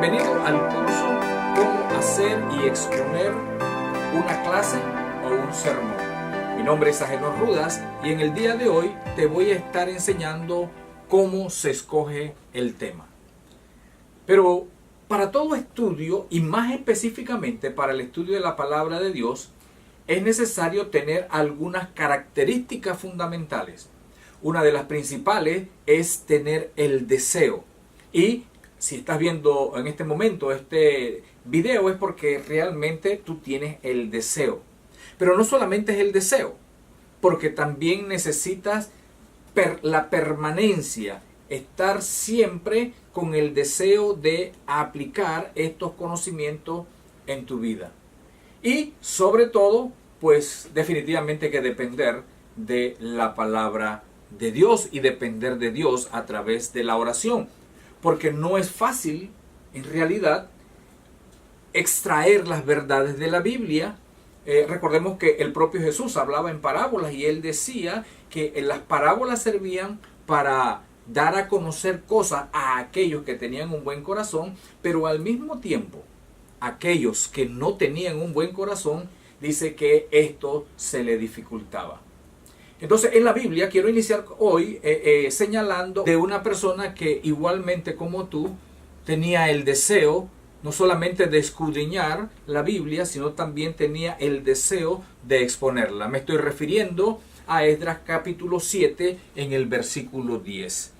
Bienvenido al curso Cómo hacer y exponer una clase o un sermón. Mi nombre es Agenor Rudas y en el día de hoy te voy a estar enseñando cómo se escoge el tema. Pero para todo estudio, y más específicamente para el estudio de la palabra de Dios, es necesario tener algunas características fundamentales. Una de las principales es tener el deseo. Y si estás viendo en este momento este video es porque realmente tú tienes el deseo. Pero no solamente es el deseo, porque también necesitas la permanencia, estar siempre con el deseo de aplicar estos conocimientos en tu vida. Y sobre todo, pues definitivamente hay que depender de la palabra de Dios y depender de Dios a través de la oración. Porque no es fácil, en realidad, extraer las verdades de la Biblia. Recordemos que el propio Jesús hablaba en parábolas y él decía que las parábolas servían para dar a conocer cosas a aquellos que tenían un buen corazón, pero al mismo tiempo, aquellos que no tenían un buen corazón, dice que esto se le dificultaba. Entonces, en la Biblia quiero iniciar hoy señalando de una persona que igualmente como tú tenía el deseo no solamente de escudriñar la Biblia, sino también tenía el deseo de exponerla. Me estoy refiriendo a Esdras capítulo 7 en el versículo 10.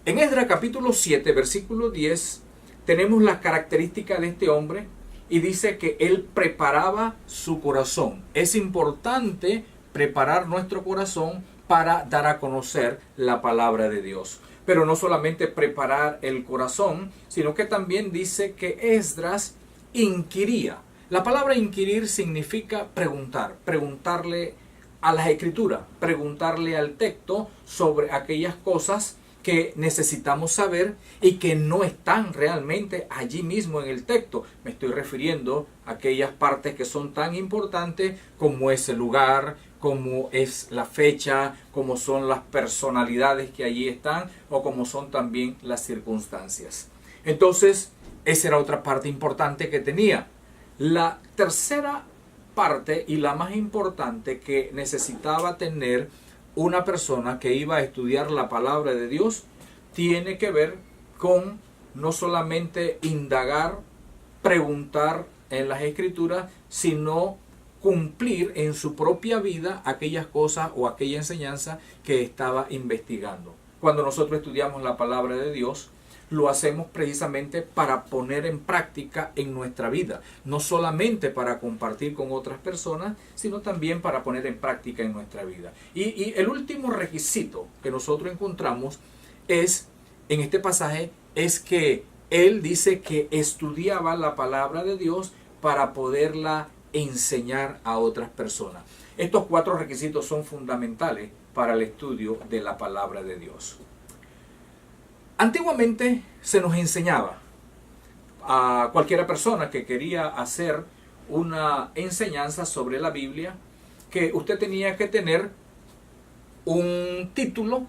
En Esdras capítulo 7, versículo 10, tenemos las características de este hombre y dice que él preparaba su corazón. Es importante preparar nuestro corazón para dar a conocer la palabra de Dios. Pero no solamente preparar el corazón, sino que también dice que Esdras inquiría. La palabra inquirir significa preguntar, preguntarle a las escrituras, preguntarle al texto sobre aquellas cosas que necesitamos saber y que no están realmente allí mismo en el texto. Me estoy refiriendo a aquellas partes que son tan importantes como es el lugar, como es la fecha, como son las personalidades que allí están o como son también las circunstancias. Entonces, esa era otra parte importante que tenía. La tercera parte y la más importante que necesitaba tener una persona que iba a estudiar la palabra de Dios tiene que ver con no solamente indagar, preguntar en las escrituras, sino cumplir en su propia vida aquellas cosas o aquella enseñanza que estaba investigando. Cuando nosotros estudiamos la palabra de Dios, lo hacemos precisamente para poner en práctica en nuestra vida. No solamente para compartir con otras personas, sino también para poner en práctica en nuestra vida. Y el último requisito que nosotros encontramos es, en este pasaje, es que él dice que estudiaba la palabra de Dios para poderla enseñar a otras personas. Estos 4 requisitos son fundamentales para el estudio de la palabra de Dios. Antiguamente se nos enseñaba a cualquier persona que quería hacer una enseñanza sobre la Biblia que usted tenía que tener un título,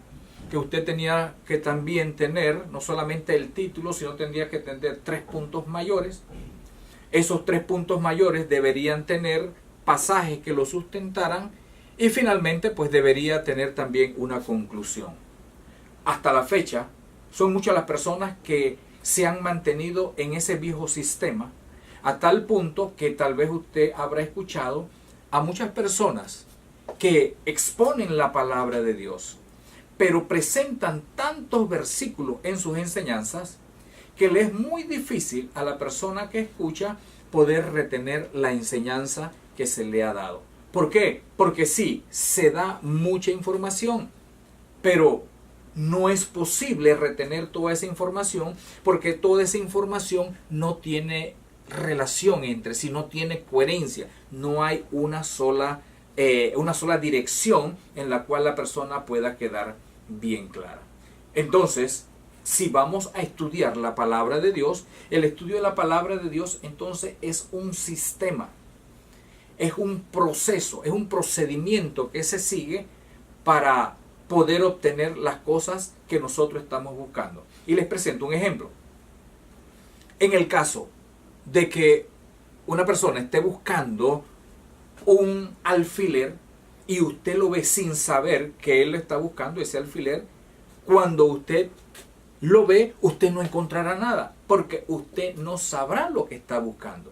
que usted tenía que también tener no solamente el título, sino tendría que tener 3 puntos mayores. Esos 3 puntos mayores deberían tener pasajes que lo sustentaran y finalmente pues debería tener también una conclusión. Hasta la fecha son muchas las personas que se han mantenido en ese viejo sistema, a tal punto que tal vez usted habrá escuchado a muchas personas que exponen la palabra de Dios, pero presentan tantos versículos en sus enseñanzas que le es muy difícil a la persona que escucha poder retener la enseñanza que se le ha dado. ¿Por qué? Porque sí, se da mucha información, pero no es posible retener toda esa información porque toda esa información no tiene relación entre sí, no tiene coherencia, no hay una sola dirección en la cual la persona pueda quedar bien clara. Entonces, si vamos a estudiar la palabra de Dios, el estudio de la palabra de Dios entonces es un sistema, es un proceso, es un procedimiento que se sigue para poder obtener las cosas que nosotros estamos buscando. Y les presento un ejemplo. En el caso de que una persona esté buscando un alfiler y usted lo ve sin saber que él está buscando ese alfiler, cuando usted lo ve, usted no encontrará nada, porque usted no sabrá lo que está buscando.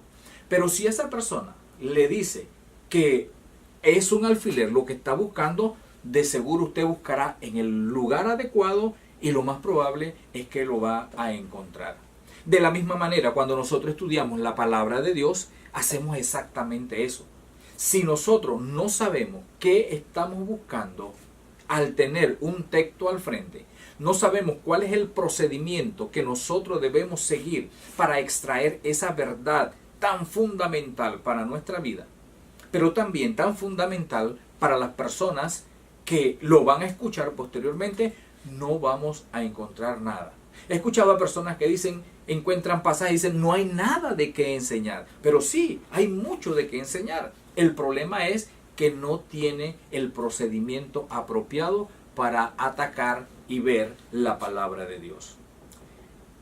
Pero si esa persona le dice que es un alfiler lo que está buscando, de seguro usted buscará en el lugar adecuado y lo más probable es que lo va a encontrar. De la misma manera, cuando nosotros estudiamos la palabra de Dios, hacemos exactamente eso. Si nosotros no sabemos qué estamos buscando al tener un texto al frente, no sabemos cuál es el procedimiento que nosotros debemos seguir para extraer esa verdad tan fundamental para nuestra vida, pero también tan fundamental para las personas que lo van a escuchar posteriormente, no vamos a encontrar nada. He escuchado a personas que dicen, encuentran pasajes y dicen, no hay nada de qué enseñar. Pero sí, hay mucho de qué enseñar. El problema es que no tiene el procedimiento apropiado para atacar y ver la palabra de Dios.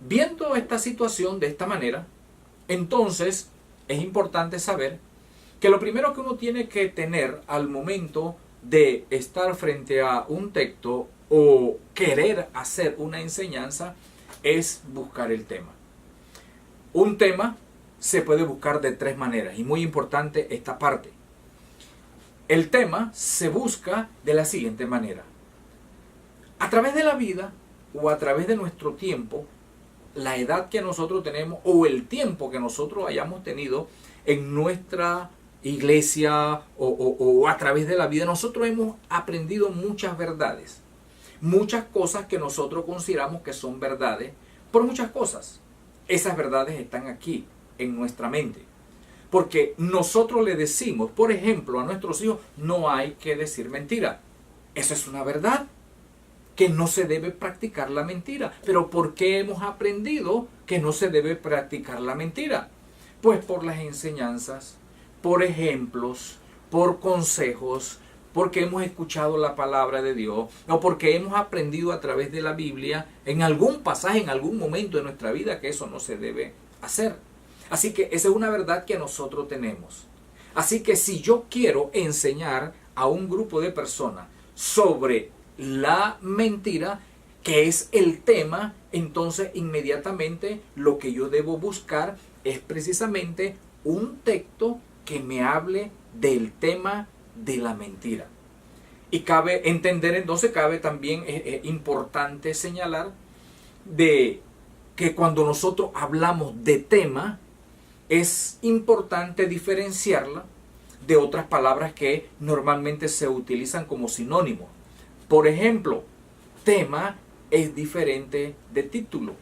Viendo esta situación de esta manera, entonces es importante saber que lo primero que uno tiene que tener al momento de estar frente a un texto o querer hacer una enseñanza es buscar el tema. Un tema se puede buscar de tres maneras y muy importante esta parte. El tema se busca de la siguiente manera. A través de la vida o a través de nuestro tiempo, la edad que nosotros tenemos o el tiempo que nosotros hayamos tenido en nuestra iglesia o a través de la vida, nosotros hemos aprendido muchas verdades. Muchas cosas que nosotros consideramos que son verdades por muchas cosas. Esas verdades están aquí en nuestra mente. Porque nosotros le decimos, por ejemplo, a nuestros hijos, no hay que decir mentira. Eso es una verdad, que no se debe practicar la mentira. Pero ¿por qué hemos aprendido que no se debe practicar la mentira? Pues por las enseñanzas, por ejemplos, por consejos, porque hemos escuchado la palabra de Dios o porque hemos aprendido a través de la Biblia en algún pasaje, en algún momento de nuestra vida que eso no se debe hacer. Así que esa es una verdad que nosotros tenemos. Así que si yo quiero enseñar a un grupo de personas sobre la mentira, que es el tema, entonces inmediatamente lo que yo debo buscar es precisamente un texto que me hable del tema de la mentira. Y cabe entender, entonces cabe también, es importante señalar de que cuando nosotros hablamos de tema, es importante diferenciarla de otras palabras que normalmente se utilizan como sinónimo. Por ejemplo, tema es diferente de título.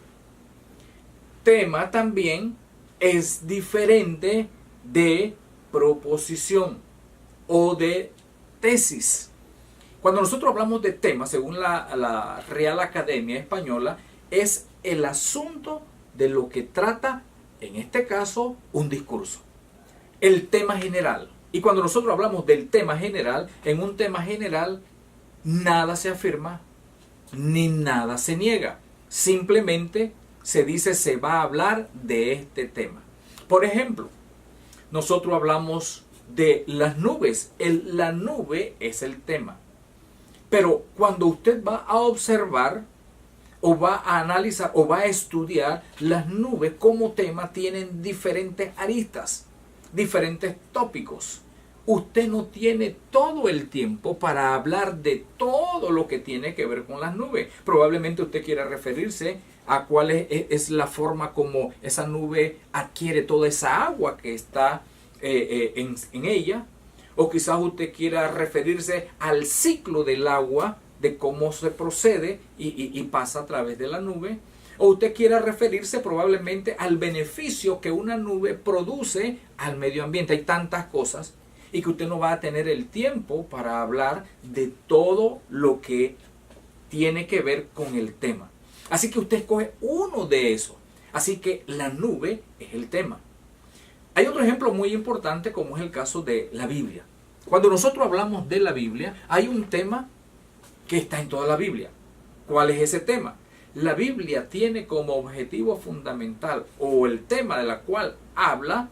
Tema también es diferente de proposición o de tesis. Cuando nosotros hablamos de tema, según la Real Academia Española, es el asunto de lo que trata, en este caso, un discurso. El tema general. Y cuando nosotros hablamos del tema general, en un tema general, nada se afirma ni nada se niega. Simplemente se dice, se va a hablar de este tema. Por ejemplo, nosotros hablamos de las nubes. La nube es el tema. Pero cuando usted va a observar o va a analizar o va a estudiar, las nubes como tema tienen diferentes aristas, diferentes tópicos. Usted no tiene todo el tiempo para hablar de todo lo que tiene que ver con las nubes. Probablemente usted quiera referirse a cuál es la forma como esa nube adquiere toda esa agua que está en ella. O quizás usted quiera referirse al ciclo del agua, de cómo se procede y pasa a través de la nube. O usted quiera referirse probablemente al beneficio que una nube produce al medio ambiente. Hay tantas cosas y que usted no va a tener el tiempo para hablar de todo lo que tiene que ver con el tema. Así que usted escoge uno de esos. Así que la nube es el tema. Hay otro ejemplo muy importante como es el caso de la Biblia. Cuando nosotros hablamos de la Biblia, hay un tema que está en toda la Biblia. ¿Cuál es ese tema? la Biblia tiene como objetivo fundamental o el tema de la cual habla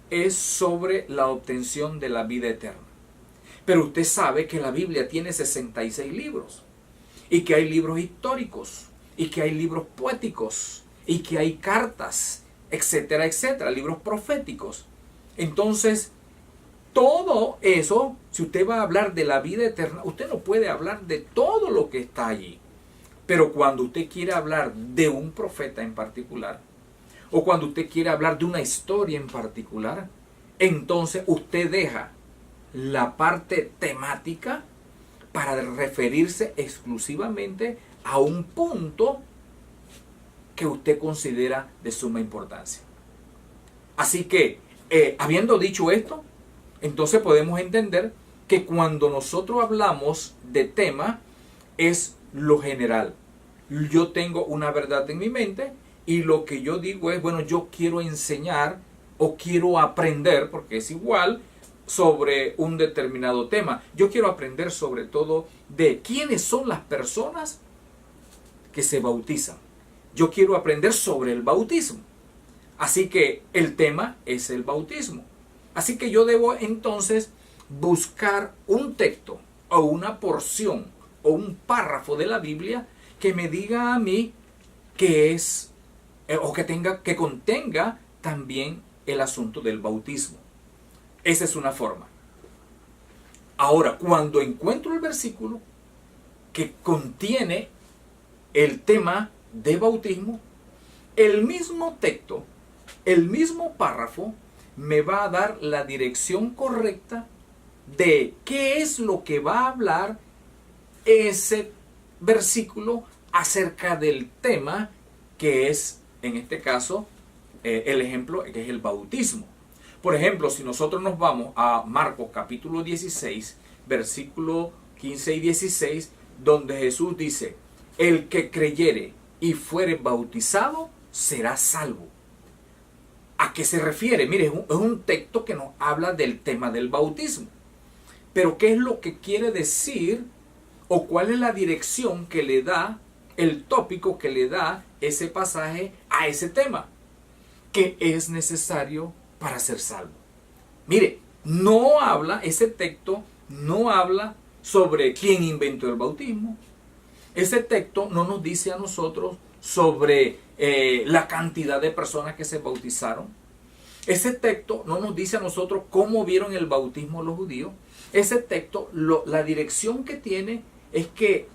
es sobre la obtención de la vida eterna. Pero usted sabe que la Biblia tiene 66 libros y que hay libros históricos y que hay libros poéticos y que hay cartas, etcétera, etcétera, libros proféticos. Entonces, todo eso, si usted va a hablar de la vida eterna, usted no puede hablar de todo lo que está allí. Pero cuando usted quiere hablar de un profeta en particular, o cuando usted quiere hablar de una historia en particular, entonces usted deja la parte temática para referirse exclusivamente a un punto que usted considera de suma importancia. Así que, habiendo dicho esto, entonces podemos entender que cuando nosotros hablamos de tema, es lo general. Yo tengo una verdad en mi mente y lo que yo digo es, bueno, yo quiero enseñar o quiero aprender, porque es igual, sobre un determinado tema. Yo quiero aprender sobre todo de quiénes son las personas que se bautizan. Yo quiero aprender sobre el bautismo. Así que el tema es el bautismo. Así que yo debo entonces buscar un texto o una porción o un párrafo de la Biblia que me diga a mí que es o que contenga también el asunto del bautismo. Esa es una forma. Ahora, cuando encuentro el versículo que contiene el tema de bautismo, el mismo texto, el mismo párrafo me va a dar la dirección correcta de qué es lo que va a hablar ese versículo acerca del tema que es, en este caso, el ejemplo que es el bautismo. Por ejemplo, si nosotros nos vamos a Marcos capítulo 16, versículo 15 y 16, donde Jesús dice, el que creyere y fuere bautizado será salvo. ¿A qué se refiere? Mire, es un texto que nos habla del tema del bautismo. Pero ¿qué es lo que quiere decir o cuál es la dirección que le da, el tópico que le da ese pasaje a ese tema? Que es necesario para ser salvo. Mire, no habla, ese texto no habla sobre quién inventó el bautismo. Ese texto no nos dice a nosotros sobre la cantidad de personas que se bautizaron. Ese texto no nos dice a nosotros cómo vieron el bautismo los judíos. Ese texto, la dirección que tiene es que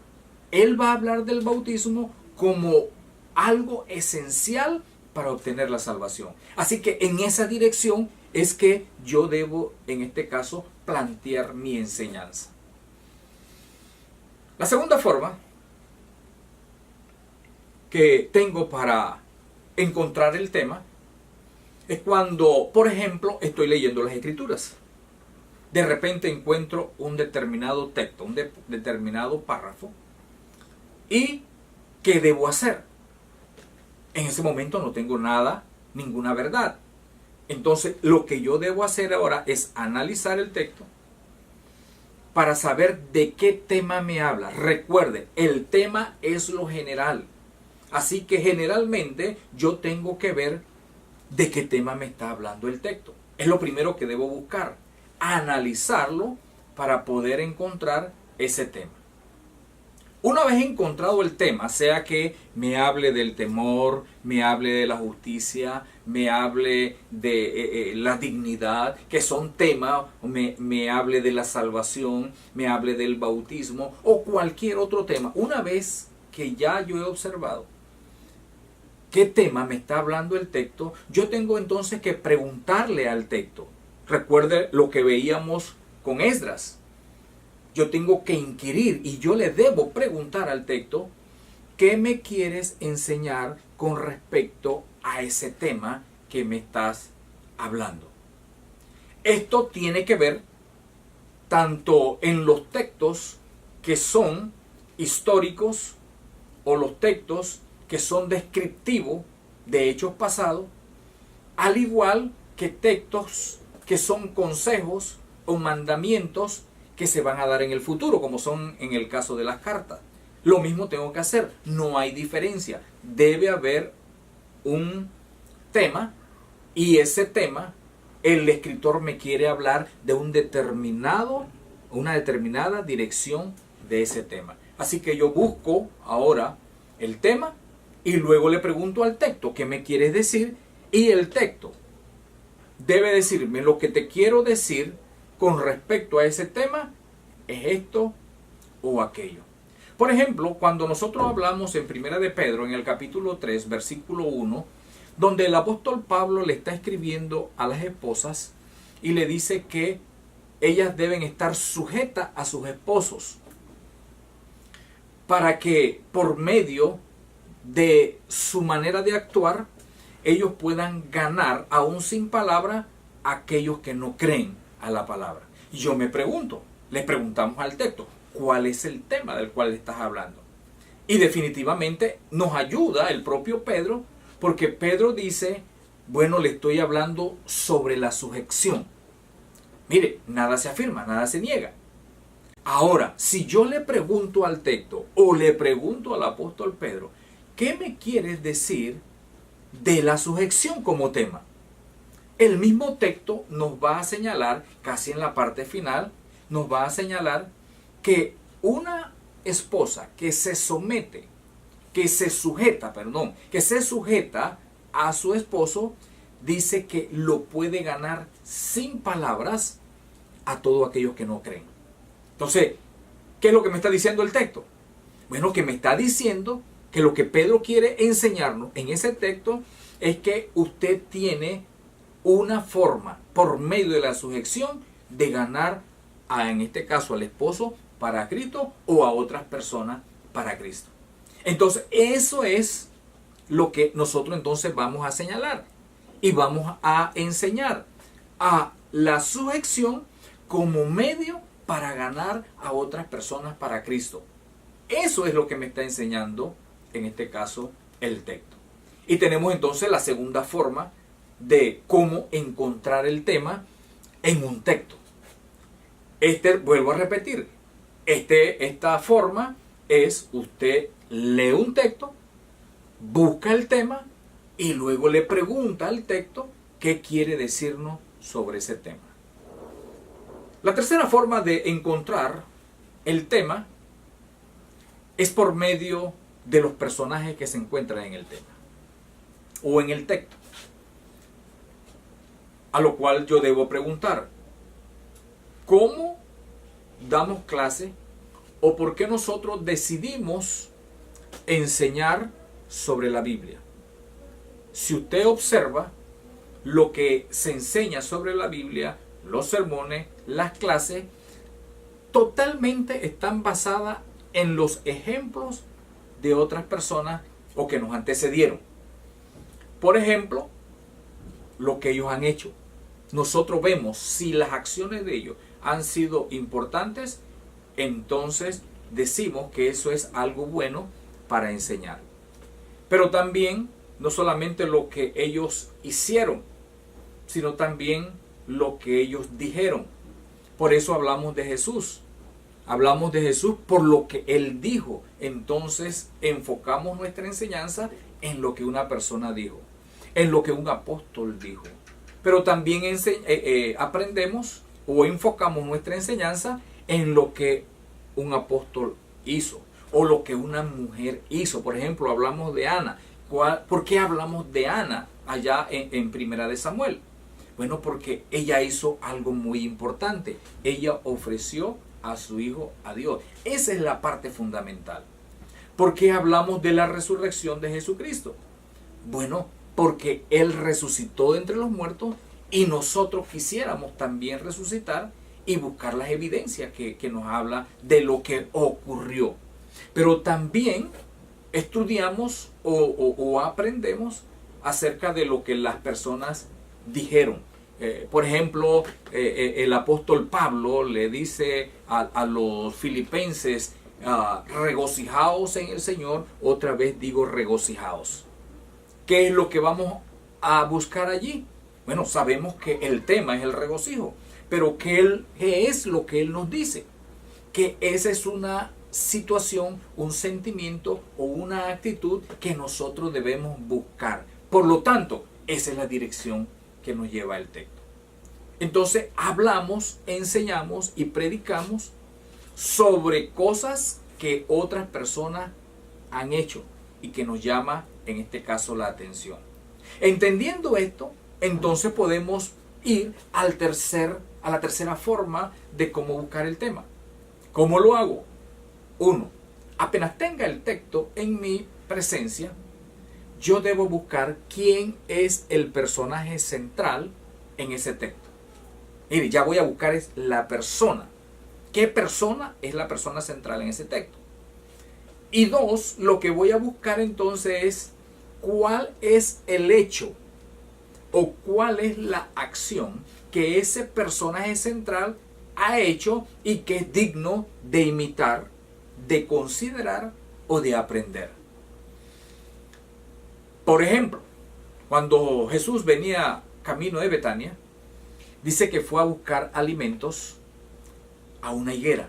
él va a hablar del bautismo como algo esencial para obtener la salvación. Así que en esa dirección es que yo debo, en este caso, plantear mi enseñanza. La segunda forma que tengo para encontrar el tema es cuando, por ejemplo, estoy leyendo las Escrituras. De repente encuentro un determinado texto, un determinado párrafo. ¿Y qué debo hacer? En ese momento no tengo ninguna verdad. Entonces, lo que yo debo hacer ahora es analizar el texto para saber de qué tema me habla. Recuerde, el tema es lo general. Así que generalmente yo tengo que ver de qué tema me está hablando el texto. Es lo primero que debo buscar. Analizarlo para poder encontrar ese tema. Una vez encontrado el tema, sea que me hable del temor, me hable de la justicia, me hable de la dignidad, que son temas, me hable de la salvación, me hable del bautismo o cualquier otro tema. Una vez que ya yo he observado qué tema me está hablando el texto, yo tengo entonces que preguntarle al texto. Recuerde lo que veíamos con Esdras. Yo tengo que inquirir y yo le debo preguntar al texto, ¿qué me quieres enseñar con respecto a ese tema que me estás hablando? Esto tiene que ver tanto en los textos que son históricos o los textos que son descriptivos de hechos pasados, al igual que textos que son consejos o mandamientos que se van a dar en el futuro, como son en el caso de las cartas. lo mismo tengo que hacer. No hay diferencia. Debe haber un tema y ese tema, el escritor me quiere hablar de una determinada dirección de ese tema. Así que yo busco ahora el tema y luego le pregunto al texto, ¿qué me quieres decir? Y el texto debe decirme lo que te quiero decir con respecto a ese tema, es esto o aquello. Por ejemplo, cuando nosotros hablamos en Primera de Pedro, en el capítulo 3, versículo 1, donde el apóstol Pablo le está escribiendo a las esposas y le dice que ellas deben estar sujetas a sus esposos para que por medio de su manera de actuar ellos puedan ganar, aún sin palabra, a aquellos que no creen a la palabra. Y yo me pregunto, le preguntamos al texto, ¿cuál es el tema del cual estás hablando? Y definitivamente nos ayuda el propio Pedro, porque Pedro dice, bueno, le estoy hablando sobre la sujeción. Mire, nada se afirma, nada se niega. Ahora, si yo le pregunto al texto o le pregunto al apóstol Pedro, ¿qué me quieres decir de la sujeción como tema? El mismo texto nos va a señalar, casi en la parte final, nos va a señalar que una esposa que se somete, que se sujeta a su esposo, dice que lo puede ganar sin palabras a todos aquellos que no creen. Entonces, ¿qué es lo que me está diciendo el texto? Bueno, que me está diciendo que lo que Pedro quiere enseñarnos en ese texto es que usted tiene una forma, por medio de la sujeción, de ganar, en este caso al esposo para Cristo o a otras personas para Cristo. Entonces, eso es lo que nosotros entonces vamos a señalar y vamos a enseñar a la sujeción como medio para ganar a otras personas para Cristo. Eso es lo que me está enseñando, en este caso, el texto. Y tenemos entonces la segunda forma de cómo encontrar el tema en un texto. Vuelvo a repetir, esta forma es usted lee un texto, busca el tema y luego le pregunta al texto qué quiere decirnos sobre ese tema. La tercera forma de encontrar el tema es por medio de los personajes que se encuentran en el tema o en el texto. A lo cual yo debo preguntar, ¿cómo damos clase o por qué nosotros decidimos enseñar sobre la Biblia? Si usted observa lo que se enseña sobre la Biblia, los sermones, las clases, totalmente están basadas en los ejemplos de otras personas o que nos antecedieron. Por ejemplo, lo que ellos han hecho. Nosotros vemos si las acciones de ellos han sido importantes, entonces decimos que eso es algo bueno para enseñar. Pero también no solamente lo que ellos hicieron, sino también lo que ellos dijeron. Por eso hablamos de Jesús. Hablamos de Jesús por lo que Él dijo. Entonces enfocamos nuestra enseñanza en lo que una persona dijo, en lo que un apóstol dijo. Pero también aprendemos o enfocamos nuestra enseñanza en lo que un apóstol hizo o lo que una mujer hizo. Por ejemplo, hablamos de Ana. ¿Por qué hablamos de Ana allá en Primera de Samuel? Bueno, porque ella hizo algo muy importante. Ella ofreció a su hijo a Dios. Esa es la parte fundamental. ¿Por qué hablamos de la resurrección de Jesucristo? Bueno, porque Él resucitó de entre los muertos y nosotros quisiéramos también resucitar y buscar las evidencias que nos habla de lo que ocurrió. Pero también estudiamos o aprendemos acerca de lo que las personas dijeron. Por ejemplo, el apóstol Pablo le dice a los filipenses, regocijaos en el Señor. Otra vez digo regocijaos. ¿Qué es lo que vamos a buscar allí? Bueno, sabemos que el tema es el regocijo, pero ¿qué es lo que Él nos dice? Que esa es una situación, un sentimiento o una actitud que nosotros debemos buscar. Por lo tanto, esa es la dirección que nos lleva el texto. Entonces hablamos, enseñamos y predicamos sobre cosas que otras personas han hecho y que nos llama en este caso la atención. Entendiendo esto, entonces podemos ir a la tercera forma de cómo buscar el tema. ¿Cómo lo hago? 1. Apenas tenga el texto en mi presencia, yo debo buscar quién es el personaje central en ese texto. Mire, ya voy a buscar es la persona. ¿Qué persona es la persona central en ese texto? Y 2, lo que voy a buscar entonces es cuál es el hecho o cuál es la acción que ese personaje central ha hecho y que es digno de imitar, de considerar o de aprender. Por ejemplo, cuando Jesús venía camino de Betania, dice que fue a buscar alimentos a una higuera.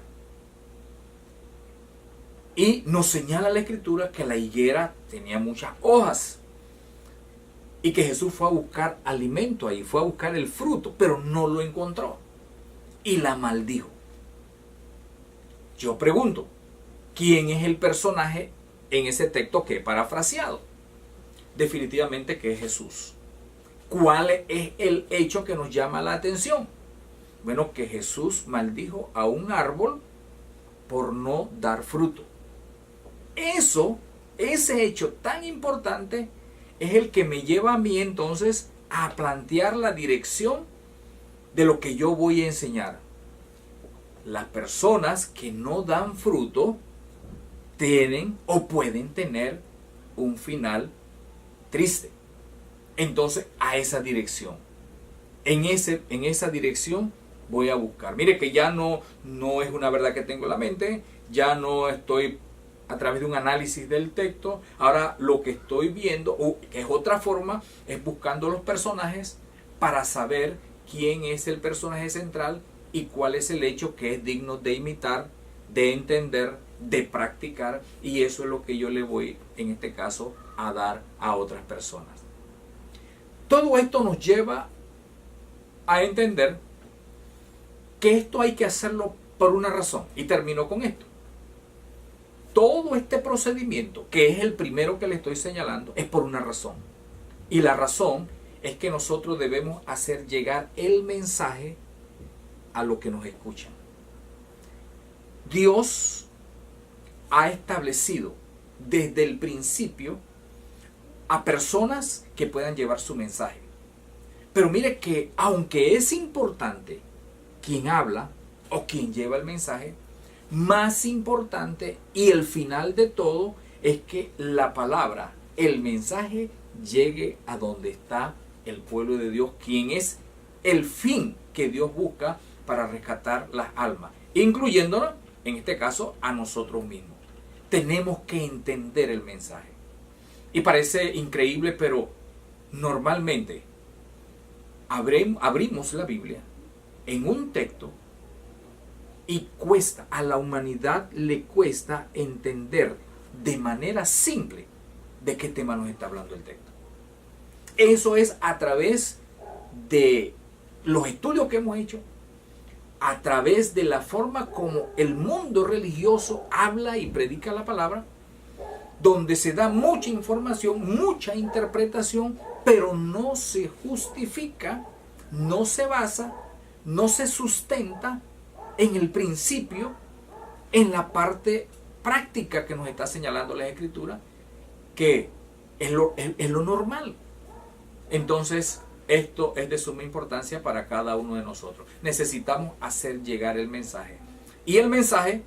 Y nos señala la Escritura que la higuera tenía muchas hojas. Y que Jesús fue a buscar alimento ahí, fue a buscar el fruto, pero no lo encontró. Y la maldijo. Yo pregunto, ¿quién es el personaje en ese texto que he parafraseado? Definitivamente que es Jesús. ¿Cuál es el hecho que nos llama la atención? Bueno, que Jesús maldijo a un árbol por no dar fruto. Ese hecho tan importante es el que me lleva a mí entonces a plantear la dirección de lo que yo voy a enseñar. Las personas que no dan fruto tienen o pueden tener un final triste. Entonces, a esa dirección. En esa dirección voy a buscar. Mire que ya no es una verdad que tengo en la mente, ya no estoy a través de un análisis del texto. Ahora lo que estoy viendo, que es otra forma, es buscando los personajes para saber quién es el personaje central y cuál es el hecho que es digno de imitar, de entender, de practicar, y eso es lo que yo le voy, en este caso, a dar a otras personas. Todo esto nos lleva a entender que esto hay que hacerlo por una razón, y termino con esto. Todo este procedimiento, que es el primero que le estoy señalando, es por una razón. Y la razón es que nosotros debemos hacer llegar el mensaje a los que nos escuchan. Dios ha establecido desde el principio a personas que puedan llevar su mensaje. Pero mire que aunque es importante quien habla o quien lleva el mensaje, más importante y el final de todo es que la palabra, el mensaje, llegue a donde está el pueblo de Dios, quien es el fin que Dios busca para rescatar las almas, incluyéndonos, en este caso, a nosotros mismos. Tenemos que entender el mensaje. Y parece increíble, pero normalmente abrimos la Biblia en un texto y a la humanidad le cuesta entender de manera simple de qué tema nos está hablando el texto. Eso es a través de los estudios que hemos hecho, a través de la forma como el mundo religioso habla y predica la palabra, donde se da mucha información, mucha interpretación, pero no se justifica, no se basa, no se sustenta en el principio, en la parte práctica que nos está señalando la Escritura, que es lo normal. Entonces, esto es de suma importancia para cada uno de nosotros. Necesitamos hacer llegar el mensaje. Y el mensaje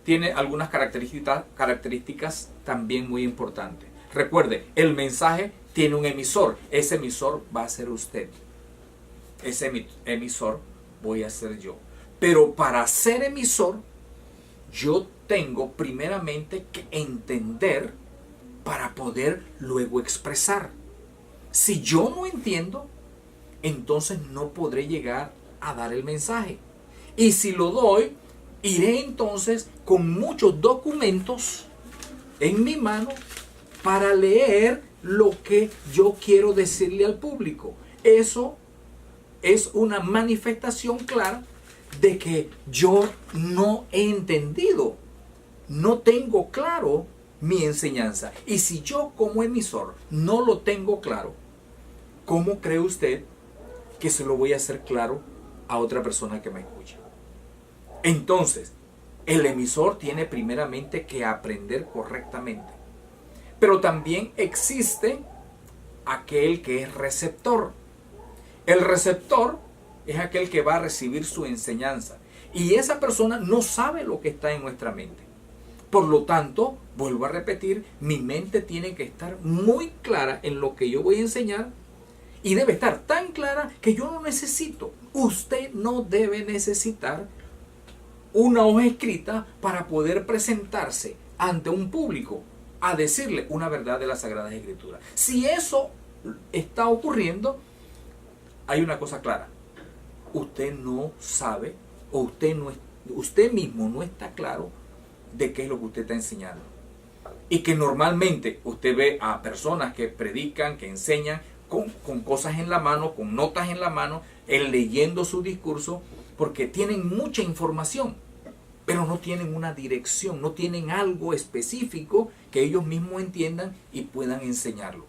tiene algunas características también muy importantes. Recuerde, el mensaje tiene un emisor. Ese emisor va a ser usted. Ese emisor voy a ser yo. Pero para ser emisor, yo tengo primeramente que entender para poder luego expresar. Si yo no entiendo, entonces no podré llegar a dar el mensaje. Y si lo doy, iré entonces con muchos documentos en mi mano para leer lo que yo quiero decirle al público. Eso es una manifestación clara de que yo no he entendido, no tengo claro mi enseñanza. Y si yo como emisor no lo tengo claro, ¿cómo cree usted que se lo voy a hacer claro a otra persona que me escuche? Entonces, el emisor tiene primeramente que aprender correctamente. Pero también existe aquel que es receptor. El receptor es aquel que va a recibir su enseñanza. Y esa persona no sabe lo que está en nuestra mente. Por lo tanto, vuelvo a repetir, mi mente tiene que estar muy clara en lo que yo voy a enseñar. Y debe estar tan clara que yo no necesito. Usted no debe necesitar una hoja escrita para poder presentarse ante un público a decirle una verdad de las Sagradas Escrituras. Si eso está ocurriendo, hay una cosa clara. Usted no sabe o usted mismo no está claro de qué es lo que usted está enseñando. Y que normalmente usted ve a personas que predican, que enseñan con cosas en la mano, con notas en la mano, leyendo su discurso, porque tienen mucha información, pero no tienen una dirección, no tienen algo específico que ellos mismos entiendan y puedan enseñarlo.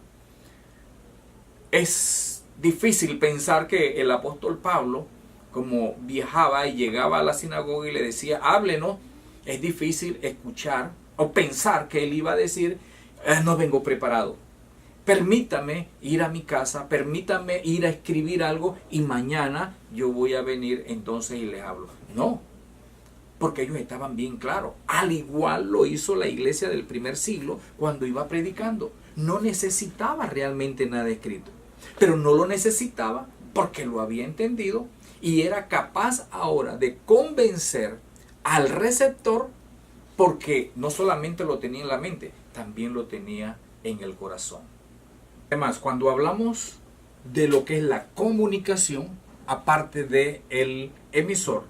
Es difícil pensar que el apóstol Pablo, como viajaba y llegaba a la sinagoga y le decía, háblenos, es difícil escuchar o pensar que él iba a decir, no vengo preparado. Permítame ir a mi casa, permítame ir a escribir algo y mañana yo voy a venir entonces y les hablo. No, porque ellos estaban bien claros. Al igual lo hizo la iglesia del primer siglo cuando iba predicando. No necesitaba realmente nada escrito, pero no lo necesitaba porque lo había entendido y era capaz ahora de convencer al receptor, porque no solamente lo tenía en la mente, también lo tenía en el corazón. Además, cuando hablamos de lo que es la comunicación, aparte del emisor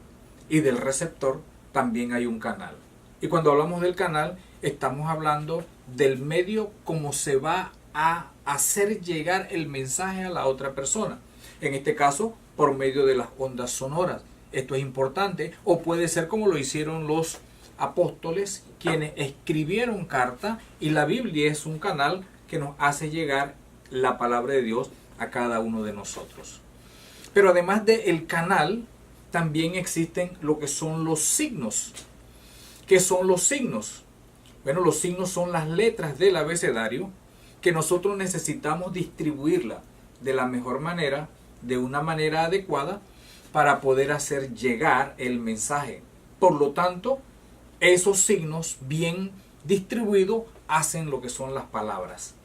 y del receptor, también hay un canal. Y cuando hablamos del canal, estamos hablando del medio como se va a hacer llegar el mensaje a la otra persona. En este caso, por medio de las ondas sonoras. Esto es importante, o puede ser como lo hicieron los apóstoles, quienes escribieron carta, y la Biblia es un canal que nos hace llegar la palabra de Dios a cada uno de nosotros. Pero además del canal, también existen lo que son los signos. ¿Qué son los signos? Bueno, los signos son las letras del abecedario que nosotros necesitamos distribuirla de la mejor manera, de una manera adecuada, para poder hacer llegar el mensaje. Por lo tanto, esos signos bien distribuidos hacen lo que son las palabras.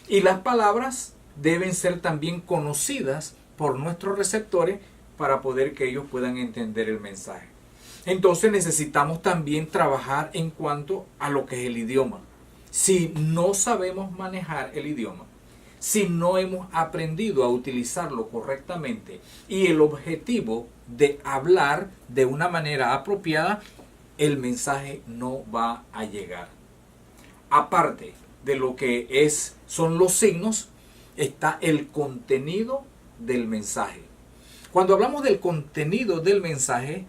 Y las palabras deben ser también conocidas por nuestros receptores para poder que ellos puedan entender el mensaje. Entonces necesitamos también trabajar en cuanto a lo que es el idioma. Si no sabemos manejar el idioma, si no hemos aprendido a utilizarlo correctamente y el objetivo de hablar de una manera apropiada, el mensaje no va a llegar. Aparte de lo que son los signos, está el contenido del mensaje. Cuando hablamos del contenido del mensaje,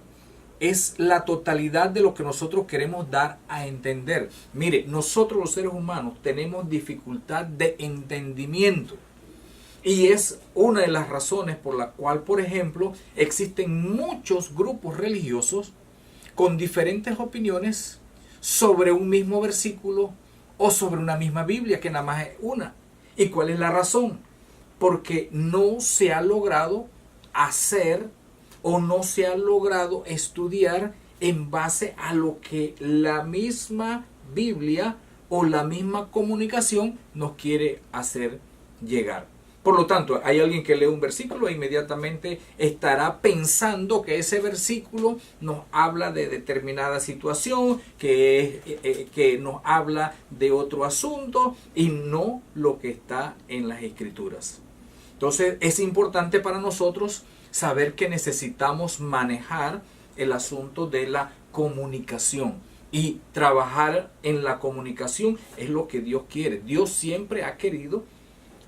es la totalidad de lo que nosotros queremos dar a entender. Mire, nosotros los seres humanos tenemos dificultad de entendimiento. Y es una de las razones por la cual, por ejemplo, existen muchos grupos religiosos con diferentes opiniones sobre un mismo versículo o sobre una misma Biblia, que nada más es una. ¿Y cuál es la razón? Porque no se ha logrado hacer o no se ha logrado estudiar en base a lo que la misma Biblia o la misma comunicación nos quiere hacer llegar. Por lo tanto, hay alguien que lee un versículo e inmediatamente estará pensando que ese versículo nos habla de determinada situación, que nos habla de otro asunto y no lo que está en las Escrituras. Entonces, es importante para nosotros saber que necesitamos manejar el asunto de la comunicación. Y trabajar en la comunicación es lo que Dios quiere. Dios siempre ha querido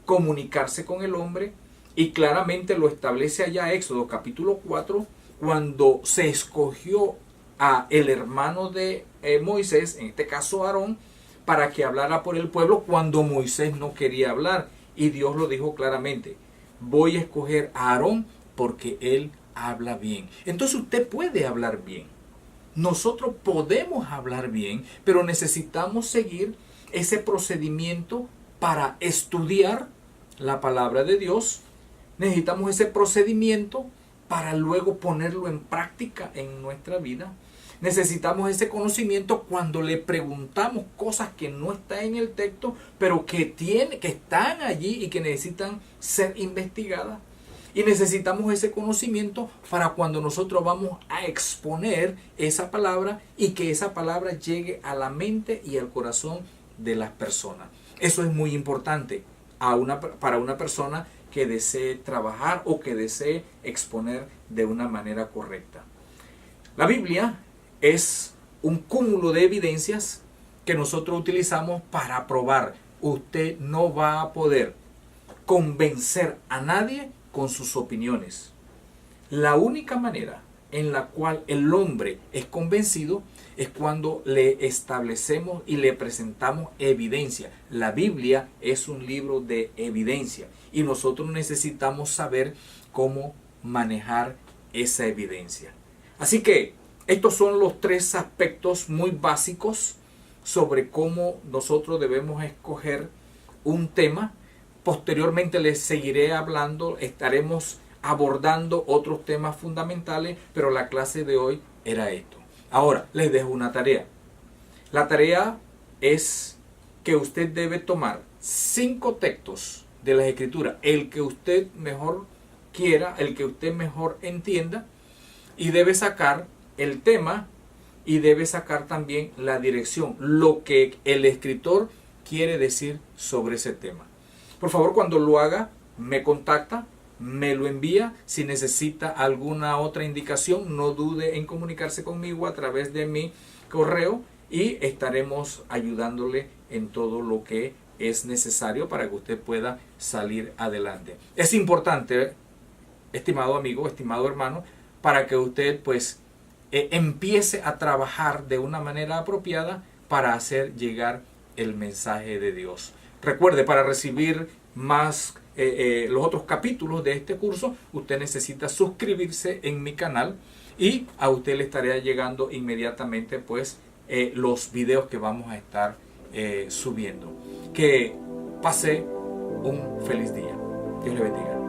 comunicarse con el hombre y claramente lo establece allá Éxodo capítulo 4, cuando se escogió a el hermano de Moisés, en este caso Aarón, para que hablara por el pueblo cuando Moisés no quería hablar. Y Dios lo dijo claramente: voy a escoger a Aarón porque él habla bien. Entonces usted puede hablar bien. Nosotros podemos hablar bien, pero necesitamos seguir ese procedimiento para estudiar la palabra de Dios. Necesitamos ese procedimiento para luego ponerlo en práctica en nuestra vida. Necesitamos ese conocimiento cuando le preguntamos cosas que no están en el texto, pero que están allí y que necesitan ser investigadas. Y necesitamos ese conocimiento para cuando nosotros vamos a exponer esa palabra y que esa palabra llegue a la mente y al corazón de las personas. Eso es muy importante para una persona que desee trabajar o que desee exponer de una manera correcta. La Biblia es un cúmulo de evidencias que nosotros utilizamos para probar. Usted no va a poder convencer a nadie con sus opiniones. La única manera en la cual el hombre es convencido es cuando le establecemos y le presentamos evidencia. La Biblia es un libro de evidencia y nosotros necesitamos saber cómo manejar esa evidencia. Así que estos son los tres aspectos muy básicos sobre cómo nosotros debemos escoger un tema. Posteriormente les seguiré hablando, estaremos abordando otros temas fundamentales, pero la clase de hoy era esto. Ahora les dejo una tarea. La tarea es que usted debe tomar 5 textos de las Escrituras, el que usted mejor quiera, el que usted mejor entienda, y debe sacar el tema y debe sacar también la dirección, lo que el escritor quiere decir sobre ese tema. Por favor, cuando lo haga, me contacta, me lo envía. Si necesita alguna otra indicación, no dude en comunicarse conmigo a través de mi correo y estaremos ayudándole en todo lo que es necesario para que usted pueda salir adelante. Es importante, estimado amigo, estimado hermano, para que usted pues empiece a trabajar de una manera apropiada para hacer llegar el mensaje de Dios. Recuerde, para recibir más los otros capítulos de este curso, usted necesita suscribirse en mi canal y a usted le estará llegando inmediatamente pues los videos que vamos a estar subiendo. Que pase un feliz día. Dios le bendiga.